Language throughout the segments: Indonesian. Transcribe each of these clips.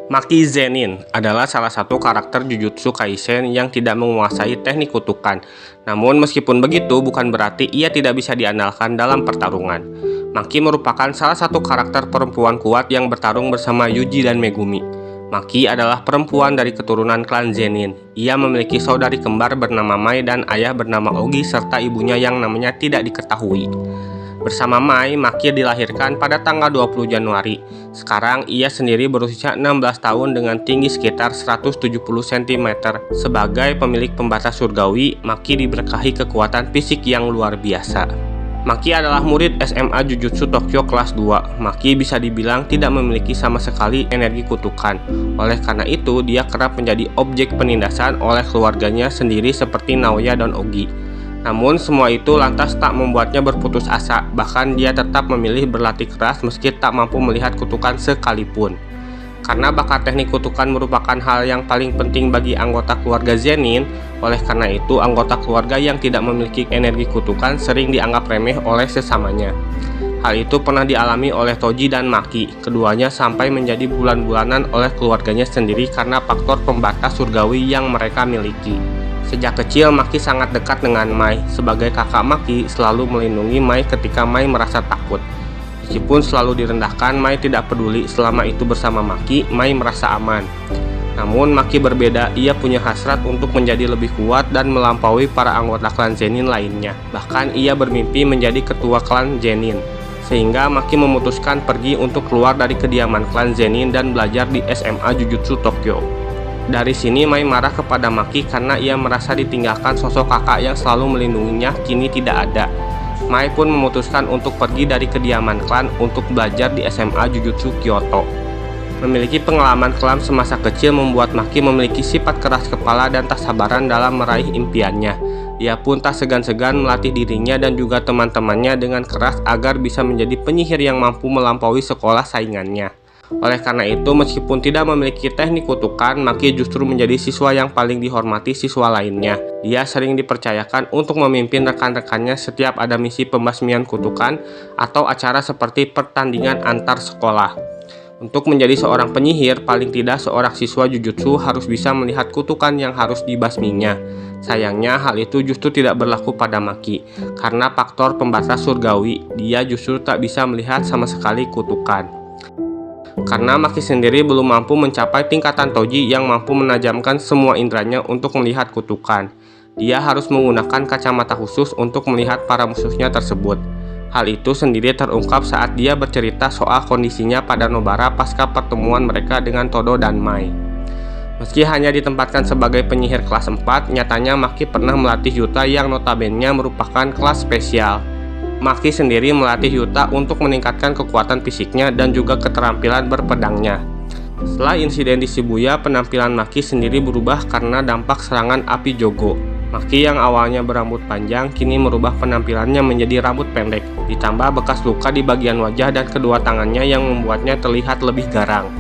Maki Zenin adalah salah satu karakter Jujutsu Kaisen yang tidak menguasai teknik kutukan. Namun meskipun begitu bukan berarti ia tidak bisa diandalkan dalam pertarungan. Maki merupakan salah satu karakter perempuan kuat yang bertarung bersama Yuji dan Megumi. Maki adalah perempuan dari keturunan klan Zenin. Ia memiliki saudari kembar bernama Mai dan ayah bernama Ogi serta ibunya yang namanya tidak diketahui. Bersama Mai, Maki dilahirkan pada tanggal 20 Januari. Sekarang ia sendiri berusia 16 tahun dengan tinggi sekitar 170 cm. Sebagai pemilik pembatas surgawi, Maki diberkahi kekuatan fisik yang luar biasa. Maki adalah murid SMA Jujutsu Tokyo kelas 2. Maki bisa dibilang tidak memiliki sama sekali energi kutukan. Oleh karena itu, dia kerap menjadi objek penindasan oleh keluarganya sendiri seperti Naoya dan Ogi. Namun semua itu lantas tak membuatnya berputus asa, bahkan dia tetap memilih berlatih keras meski tak mampu melihat kutukan sekalipun. Karena bakat teknik kutukan merupakan hal yang paling penting bagi anggota keluarga Zenin, oleh karena itu anggota keluarga yang tidak memiliki energi kutukan sering dianggap remeh oleh sesamanya. Hal itu pernah dialami oleh Toji dan Maki, keduanya sampai menjadi bulan-bulanan oleh keluarganya sendiri karena faktor pembatas surgawi yang mereka miliki. Sejak kecil, Maki sangat dekat dengan Mai. Sebagai kakak, Maki selalu melindungi Mai ketika Mai merasa takut. Meskipun selalu direndahkan, Mai tidak peduli. Selama itu bersama Maki, Mai merasa aman. Namun, Maki berbeda. Ia punya hasrat untuk menjadi lebih kuat dan melampaui para anggota klan Zenin lainnya. Bahkan, ia bermimpi menjadi ketua klan Zenin. Sehingga Maki memutuskan pergi untuk keluar dari kediaman klan Zenin dan belajar di SMA Jujutsu Tokyo. Dari sini Mai marah kepada Maki karena ia merasa ditinggalkan sosok kakak yang selalu melindunginya kini tidak ada. Mai pun memutuskan untuk pergi dari kediaman klan untuk belajar di SMA Jujutsu Kyoto. Memiliki pengalaman kelam semasa kecil membuat Maki memiliki sifat keras kepala dan tak sabaran dalam meraih impiannya. Ia pun tak segan-segan melatih dirinya dan juga teman-temannya dengan keras agar bisa menjadi penyihir yang mampu melampaui sekolah saingannya. Oleh karena itu, meskipun tidak memiliki teknik kutukan, Maki justru menjadi siswa yang paling dihormati siswa lainnya. Dia sering dipercayakan untuk memimpin rekan-rekannya setiap ada misi pembasmian kutukan atau acara seperti pertandingan antar sekolah. Untuk menjadi seorang penyihir, paling tidak seorang siswa Jujutsu harus bisa melihat kutukan yang harus dibasminya. Sayangnya, hal itu justru tidak berlaku pada Maki. Karena faktor pembatas surgawi, dia justru tak bisa melihat sama sekali kutukan. Karena Maki sendiri belum mampu mencapai tingkatan Toji yang mampu menajamkan semua indranya untuk melihat kutukan. Dia harus menggunakan kacamata khusus untuk melihat para musuhnya tersebut. Hal itu sendiri terungkap saat dia bercerita soal kondisinya pada Nobara pasca pertemuan mereka dengan Todo dan Mai. Meski hanya ditempatkan sebagai penyihir kelas 4, nyatanya Maki pernah melatih Yuta yang notabene merupakan kelas spesial. Maki sendiri melatih Yuta untuk meningkatkan kekuatan fisiknya dan juga keterampilan berpedangnya. Setelah insiden di Shibuya, penampilan Maki sendiri berubah karena dampak serangan api Jogo. Maki yang awalnya berambut panjang, kini merubah penampilannya menjadi rambut pendek, ditambah bekas luka di bagian wajah dan kedua tangannya yang membuatnya terlihat lebih garang.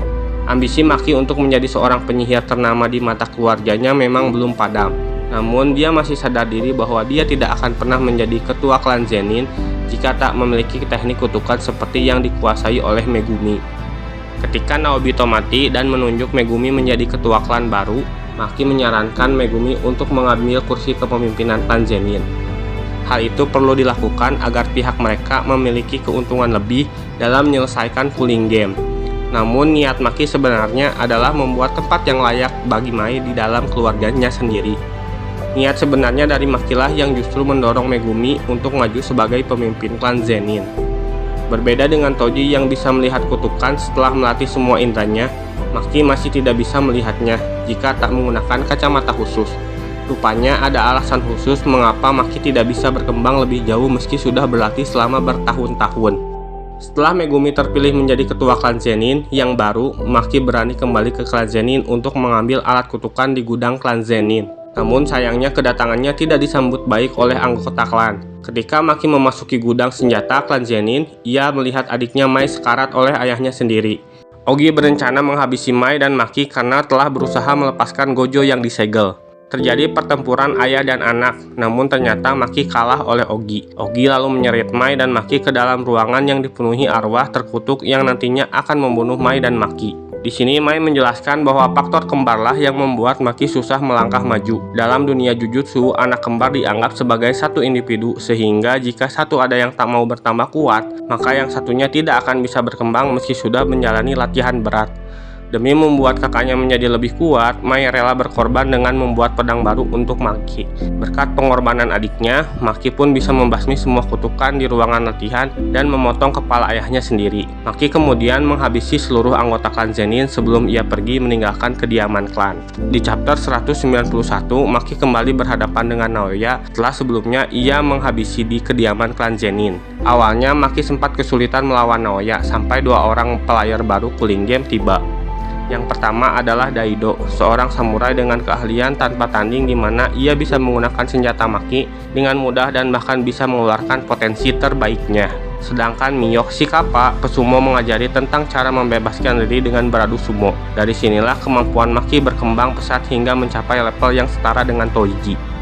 Ambisi Maki untuk menjadi seorang penyihir ternama di mata keluarganya memang belum padam. Namun dia masih sadar diri bahwa dia tidak akan pernah menjadi ketua klan Zenin jika tak memiliki teknik kutukan seperti yang dikuasai oleh Megumi. Ketika Naobito mati dan menunjuk Megumi menjadi ketua klan baru, Maki menyarankan Megumi untuk mengambil kursi kepemimpinan klan Zenin. Hal itu perlu dilakukan agar pihak mereka memiliki keuntungan lebih dalam menyelesaikan cooling game. Namun niat Maki sebenarnya adalah membuat tempat yang layak bagi Mai di dalam keluarganya sendiri. Niat sebenarnya dari Makilah yang justru mendorong Megumi untuk maju sebagai pemimpin klan Zenin. Berbeda dengan Toji yang bisa melihat kutukan setelah melatih semua indranya, Maki masih tidak bisa melihatnya jika tak menggunakan kacamata khusus. Rupanya ada alasan khusus mengapa Maki tidak bisa berkembang lebih jauh meski sudah berlatih selama bertahun-tahun. Setelah Megumi terpilih menjadi ketua klan Zenin yang baru, Maki berani kembali ke klan Zenin untuk mengambil alat kutukan di gudang klan Zenin. Namun sayangnya kedatangannya tidak disambut baik oleh anggota klan. Ketika Maki memasuki gudang senjata klan Zenin, ia melihat adiknya Mai sekarat oleh ayahnya sendiri. Ogi berencana menghabisi Mai dan Maki karena telah berusaha melepaskan Gojo yang disegel. Terjadi pertempuran ayah dan anak, namun ternyata Maki kalah oleh Ogi. Ogi lalu menyeret Mai dan Maki ke dalam ruangan yang dipenuhi arwah terkutuk yang nantinya akan membunuh Mai dan Maki. Di sini Mai menjelaskan bahwa faktor kembarlah yang membuat Maki susah melangkah maju. Dalam dunia Jujutsu, anak kembar dianggap sebagai satu individu, sehingga jika satu ada yang tak mau bertambah kuat, maka yang satunya tidak akan bisa berkembang meski sudah menjalani latihan berat. Demi membuat kakaknya menjadi lebih kuat, Mai rela berkorban dengan membuat pedang baru untuk Maki. Berkat pengorbanan adiknya, Maki pun bisa membasmi semua kutukan di ruangan latihan dan memotong kepala ayahnya sendiri. Maki kemudian menghabisi seluruh anggota klan Zenin sebelum ia pergi meninggalkan kediaman klan. Di chapter 191, Maki kembali berhadapan dengan Naoya setelah sebelumnya ia menghabisi di kediaman klan Zenin. Awalnya Maki sempat kesulitan melawan Naoya sampai dua orang player baru Cooling Game tiba. Yang pertama adalah Daido, seorang samurai dengan keahlian tanpa tanding di mana ia bisa menggunakan senjata Maki dengan mudah dan bahkan bisa mengeluarkan potensi terbaiknya. Sedangkan Miyok si Kappa, pesumo mengajari tentang cara membebaskan diri dengan beradu sumo. Dari sinilah kemampuan Maki berkembang pesat hingga mencapai level yang setara dengan Toiji.